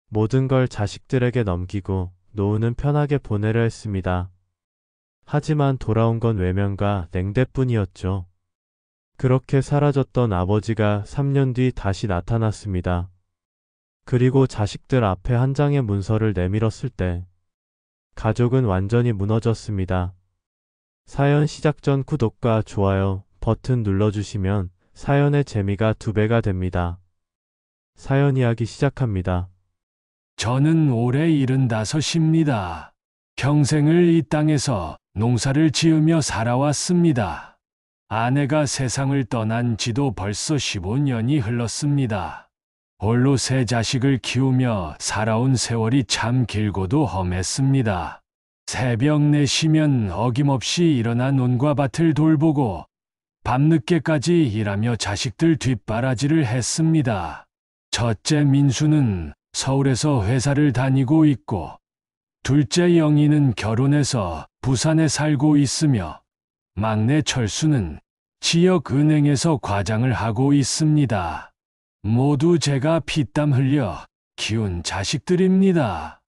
모든 걸 자식들에게 넘기고 노후는 편하게 보내려 했습니다. 하지만 돌아온 건 외면과 냉대뿐이었죠. 그렇게 사라졌던 아버지가 3년 뒤 다시 나타났습니다. 그리고 자식들 앞에 한 장의 문서를 내밀었을 때 가족은 완전히 무너졌습니다. 사연 시작 전 구독과 좋아요 버튼 눌러주시면 사연의 재미가 2배가 됩니다. 사연 이야기 시작합니다. 저는 올해 75입니다. 평생을 이 땅에서 농사를 지으며 살아왔습니다. 아내가 세상을 떠난 지도 벌써 15년이 흘렀습니다. 홀로 3자식을 키우며 살아온 세월이 참 길고도 험했습니다. 새벽 4시면 어김없이 일어나 논과 밭을 돌보고 밤늦게까지 일하며 자식들 뒷바라지를 했습니다. 첫째 민수는 서울에서 회사를 다니고 있고, 둘째 영희는 결혼해서 부산에 살고 있으며, 막내 철수는 지역은행에서 과장을 하고 있습니다. 모두 제가 피땀 흘려 키운 자식들입니다.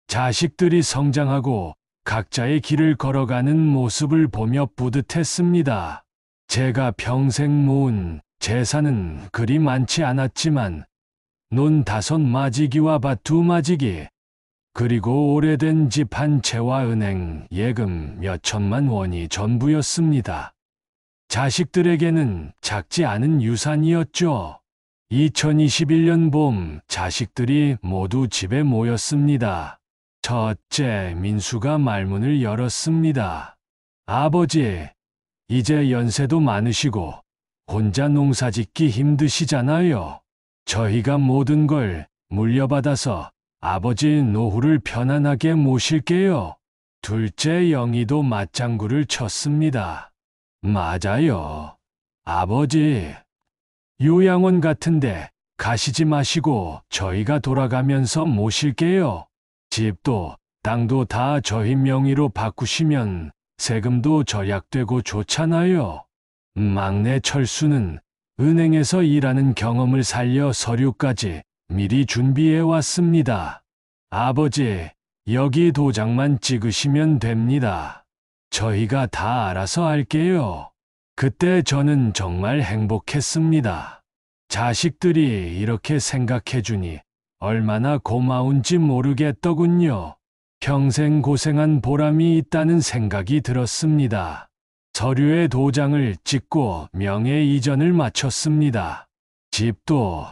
자식들이 성장하고 각자의 길을 걸어가는 모습을 보며 뿌듯했습니다. 제가 평생 모은 재산은 그리 많지 않았지만 논 5마지기와 밭 2마지기, 그리고 오래된 집 한 채와 은행 예금 몇 천만 원이 전부였습니다. 자식들에게는 작지 않은 유산이었죠. 2021년 봄 자식들이 모두 집에 모였습니다. 첫째 민수가 말문을 열었습니다. 아버지, 이제 연세도 많으시고 혼자 농사짓기 힘드시잖아요. 저희가 모든 걸 물려받아서 아버지 노후를 편안하게 모실게요. 둘째 영희도 맞장구를 쳤습니다. 맞아요. 아버지, 요양원 같은데 가시지 마시고 저희가 돌아가면서 모실게요. 집도 땅도 다 저희 명의로 바꾸시면 세금도 절약되고 좋잖아요. 막내 철수는 은행에서 일하는 경험을 살려 서류까지 미리 준비해 왔습니다. 아버지, 여기 도장만 찍으시면 됩니다. 저희가 다 알아서 할게요. 그때 저는 정말 행복했습니다. 자식들이 이렇게 생각해주니 얼마나 고마운지 모르겠더군요. 평생 고생한 보람이 있다는 생각이 들었습니다. 서류에 도장을 찍고 명예 이전을 마쳤습니다. 집도,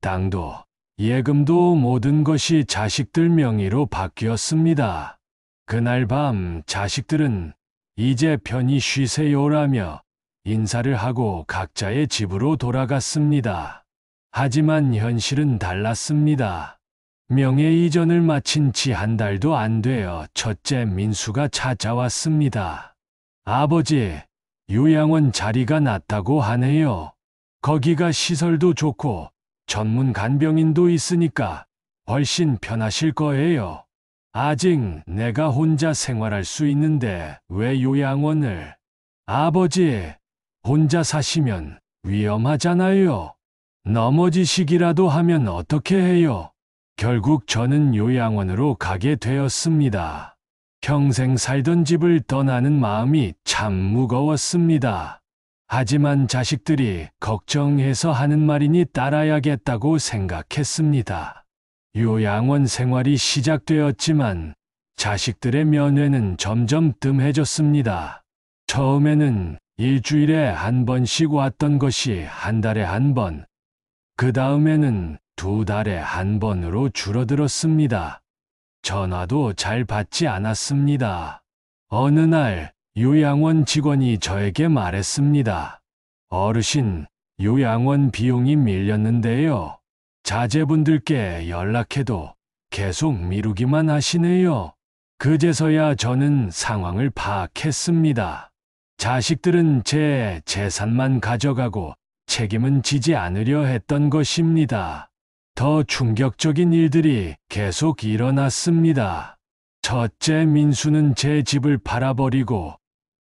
땅도, 예금도 모든 것이 자식들 명의로 바뀌었습니다. 그날 밤 자식들은 이제 편히 쉬세요라며 인사를 하고 각자의 집으로 돌아갔습니다. 하지만 현실은 달랐습니다. 명예 이전을 마친 지 한 달도 안 되어 첫째 민수가 찾아왔습니다. 아버지, 요양원 자리가 낮다고 하네요. 거기가 시설도 좋고 전문 간병인도 있으니까 훨씬 편하실 거예요. 아직 내가 혼자 생활할 수 있는데 왜 요양원을? 아버지, 혼자 사시면 위험하잖아요. 넘어지시기라도 하면 어떻게 해요? 결국 저는 요양원으로 가게 되었습니다. 평생 살던 집을 떠나는 마음이 참 무거웠습니다. 하지만 자식들이 걱정해서 하는 말이니 따라야겠다고 생각했습니다. 요양원 생활이 시작되었지만 자식들의 면회는 점점 뜸해졌습니다. 처음에는 일주일에 한 번씩 왔던 것이 한 달에 한 번, 그 다음에는 2달에 한 번으로 줄어들었습니다. 전화도 잘 받지 않았습니다. 어느 날 요양원 직원이 저에게 말했습니다. 어르신, 요양원 비용이 밀렸는데요. 자제분들께 연락해도 계속 미루기만 하시네요. 그제서야 저는 상황을 파악했습니다. 자식들은 제 재산만 가져가고 책임은 지지 않으려 했던 것입니다. 더 충격적인 일들이 계속 일어났습니다. 첫째 민수는 제 집을 팔아버리고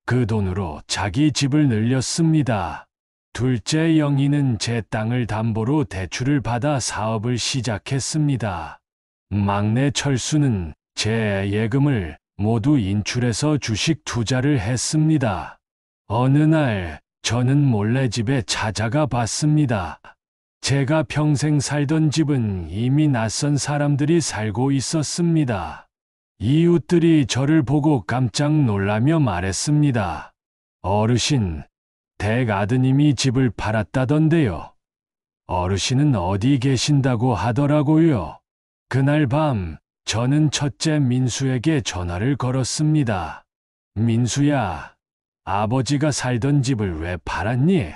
그 돈으로 자기 집을 늘렸습니다. 둘째 영희는 제 땅을 담보로 대출을 받아 사업을 시작했습니다. 막내 철수는 제 예금을 모두 인출해서 주식 투자를 했습니다. 어느 날 저는 몰래 집에 찾아가 봤습니다. 제가 평생 살던 집은 이미 낯선 사람들이 살고 있었습니다. 이웃들이 저를 보고 깜짝 놀라며 말했습니다. 어르신, 댁 아드님이 집을 팔았다던데요. 어르신은 어디 계신다고 하더라고요. 그날 밤 저는 첫째 민수에게 전화를 걸었습니다. 민수야, 아버지가 살던 집을 왜 팔았니?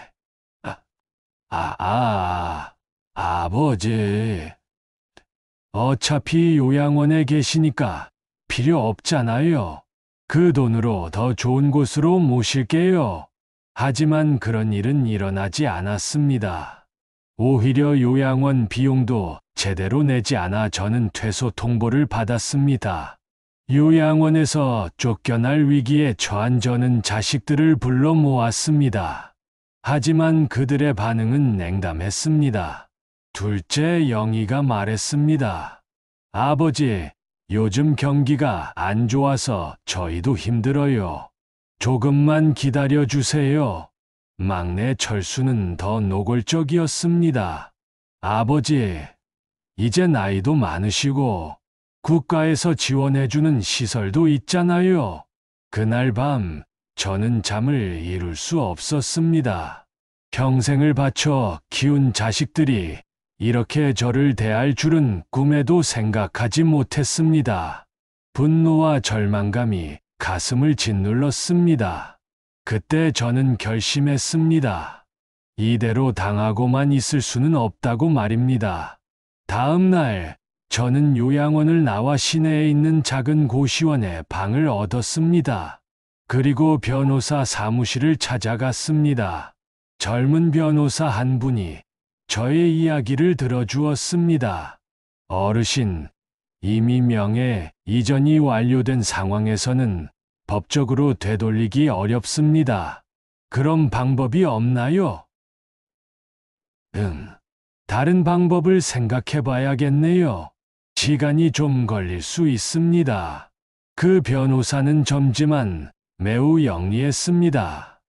아버지. 어차피 요양원에 계시니까 필요 없잖아요. 그 돈으로 더 좋은 곳으로 모실게요. 하지만 그런 일은 일어나지 않았습니다. 오히려 요양원 비용도 제대로 내지 않아 저는 퇴소 통보를 받았습니다. 요양원에서 쫓겨날 위기에 처한 저는 자식들을 불러 모았습니다. 하지만 그들의 반응은 냉담했습니다. 둘째 영희가 말했습니다. 아버지, 요즘 경기가 안 좋아서 저희도 힘들어요. 조금만 기다려 주세요. 막내 철수는 더 노골적이었습니다. 아버지, 이제 나이도 많으시고 국가에서 지원해주는 시설도 있잖아요. 그날 밤 저는 잠을 이룰 수 없었습니다. 평생을 바쳐 키운 자식들이 이렇게 저를 대할 줄은 꿈에도 생각하지 못했습니다. 분노와 절망감이 가슴을 짓눌렀습니다. 그때 저는 결심했습니다. 이대로 당하고만 있을 수는 없다고 말입니다. 다음 날 저는 요양원을 나와 시내에 있는 작은 고시원에 방을 얻었습니다. 그리고 변호사 사무실을 찾아갔습니다. 젊은 변호사 한 분이 저의 이야기를 들어주었습니다. 어르신, 이미 명예 이전이 완료된 상황에서는 법적으로 되돌리기 어렵습니다. 그런 방법이 없나요? 다른 방법을 생각해 봐야겠네요. 시간이 좀 걸릴 수 있습니다. 그 변호사는 젊지만 매우 영리했습니다.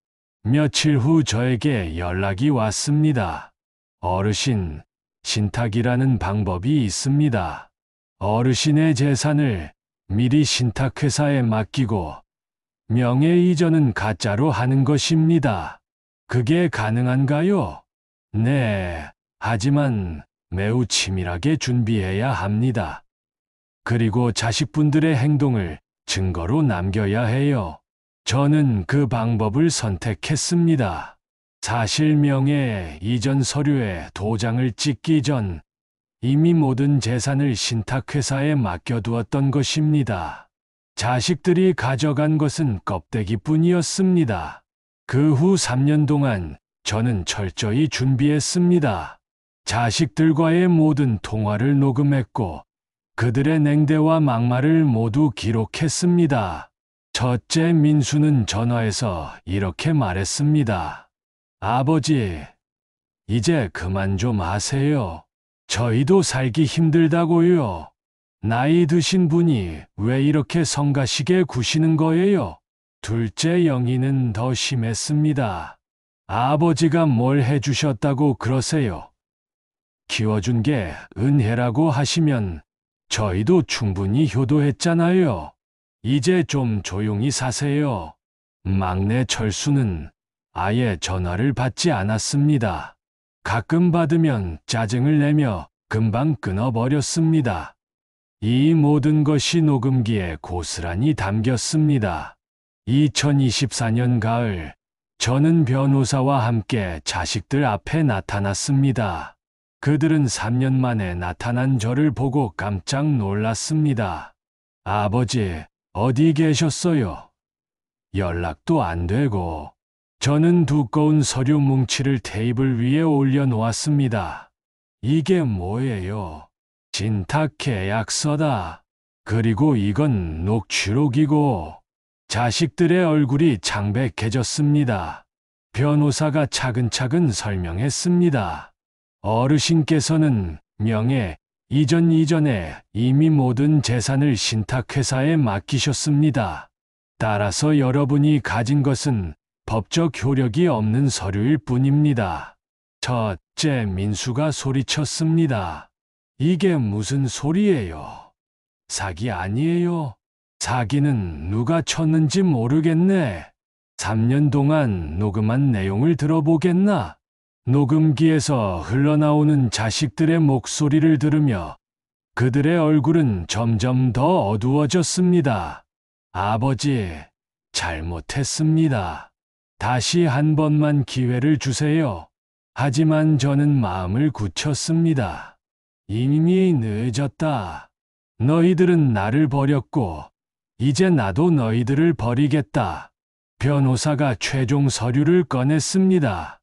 며칠 후 저에게 연락이 왔습니다. 어르신, 신탁이라는 방법이 있습니다. 어르신의 재산을 미리 신탁회사에 맡기고 명예 이전은 가짜로 하는 것입니다. 그게 가능한가요? 네, 하지만 매우 치밀하게 준비해야 합니다. 그리고 자식분들의 행동을 증거로 남겨야 해요. 저는 그 방법을 선택했습니다. 사실 명예 이전 서류에 도장을 찍기 전 이미 모든 재산을 신탁회사에 맡겨두었던 것입니다. 자식들이 가져간 것은 껍데기뿐이었습니다. 그 후 3년 동안 저는 철저히 준비했습니다. 자식들과의 모든 통화를 녹음했고 그들의 냉대와 막말을 모두 기록했습니다. 첫째 민수는 전화해서 이렇게 말했습니다. 아버지, 이제 그만 좀 하세요. 저희도 살기 힘들다고요. 나이 드신 분이 왜 이렇게 성가시게 구시는 거예요? 둘째 영희는 더 심했습니다. 아버지가 뭘 해주셨다고 그러세요? 키워준 게 은혜라고 하시면 저희도 충분히 효도했잖아요. 이제 좀 조용히 사세요. 막내 철수는 아예 전화를 받지 않았습니다. 가끔 받으면 짜증을 내며 금방 끊어버렸습니다. 이 모든 것이 녹음기에 고스란히 담겼습니다. 2024년 가을, 저는 변호사와 함께 자식들 앞에 나타났습니다. 그들은 3년 만에 나타난 저를 보고 깜짝 놀랐습니다. 아버지, 어디 계셨어요? 연락도 안 되고. 저는 두꺼운 서류 뭉치를 테이블 위에 올려놓았습니다. 이게 뭐예요? 신탁계약서다. 그리고 이건 녹취록이고. 자식들의 얼굴이 창백해졌습니다. 변호사가 차근차근 설명했습니다. 어르신께서는 명예 이전에 이미 모든 재산을 신탁회사에 맡기셨습니다. 따라서 여러분이 가진 것은 법적 효력이 없는 서류일 뿐입니다. 첫째 민수가 소리쳤습니다. 이게 무슨 소리예요? 사기 아니에요? 사기는 누가 쳤는지 모르겠네. 3년 동안 녹음한 내용을 들어보겠나? 녹음기에서 흘러나오는 자식들의 목소리를 들으며 그들의 얼굴은 점점 더 어두워졌습니다. 아버지, 잘못했습니다. 다시 한 번만 기회를 주세요. 하지만 저는 마음을 굳혔습니다. 이미 늦었다. 너희들은 나를 버렸고, 이제 나도 너희들을 버리겠다. 변호사가 최종 서류를 꺼냈습니다.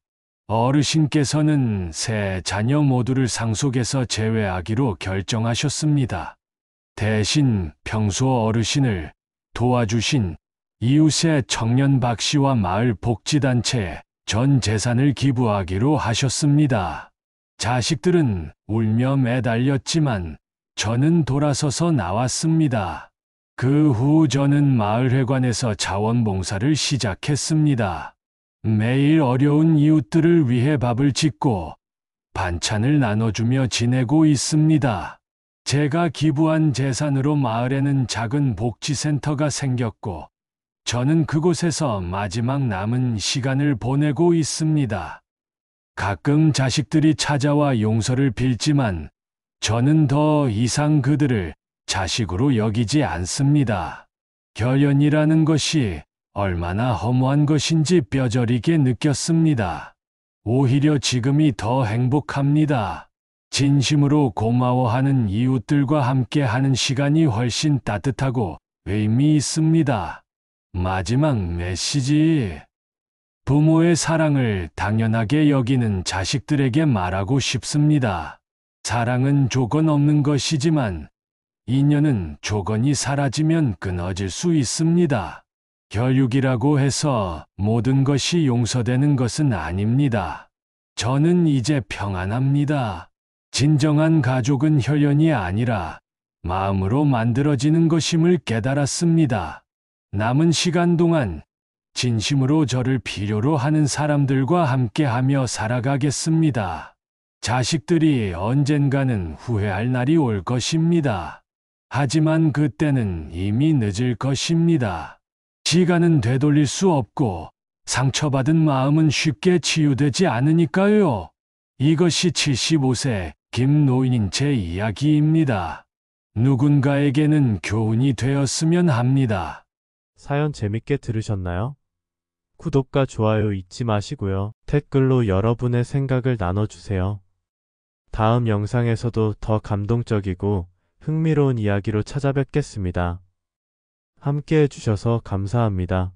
어르신께서는 세 자녀 모두를 상속에서 제외하기로 결정하셨습니다. 대신 평소 어르신을 도와주신 이웃의 청년 박 씨와 마을 복지단체에 전 재산을 기부하기로 하셨습니다. 자식들은 울며 매달렸지만 저는 돌아서서 나왔습니다. 그 후 저는 마을회관에서 자원봉사를 시작했습니다. 매일 어려운 이웃들을 위해 밥을 짓고 반찬을 나눠주며 지내고 있습니다. 제가 기부한 재산으로 마을에는 작은 복지센터가 생겼고, 저는 그곳에서 마지막 남은 시간을 보내고 있습니다. 가끔 자식들이 찾아와 용서를 빌지만, 저는 더 이상 그들을 자식으로 여기지 않습니다. 결연이라는 것이 얼마나 허무한 것인지 뼈저리게 느꼈습니다. 오히려 지금이 더 행복합니다. 진심으로 고마워하는 이웃들과 함께하는 시간이 훨씬 따뜻하고 의미 있습니다. 마지막 메시지. 부모의 사랑을 당연하게 여기는 자식들에게 말하고 싶습니다. 사랑은 조건 없는 것이지만 인연은 조건이 사라지면 끊어질 수 있습니다. 결육이라고 해서 모든 것이 용서되는 것은 아닙니다. 저는 이제 평안합니다. 진정한 가족은 혈연이 아니라 마음으로 만들어지는 것임을 깨달았습니다. 남은 시간 동안 진심으로 저를 필요로 하는 사람들과 함께하며 살아가겠습니다. 자식들이 언젠가는 후회할 날이 올 것입니다. 하지만 그때는 이미 늦을 것입니다. 시간은 되돌릴 수 없고 상처받은 마음은 쉽게 치유되지 않으니까요. 이것이 75세 김노인인 제 이야기입니다. 누군가에게는 교훈이 되었으면 합니다. 사연 재밌게 들으셨나요? 구독과 좋아요 잊지 마시고요. 댓글로 여러분의 생각을 나눠주세요. 다음 영상에서도 더 감동적이고 흥미로운 이야기로 찾아뵙겠습니다. 함께 해주셔서 감사합니다.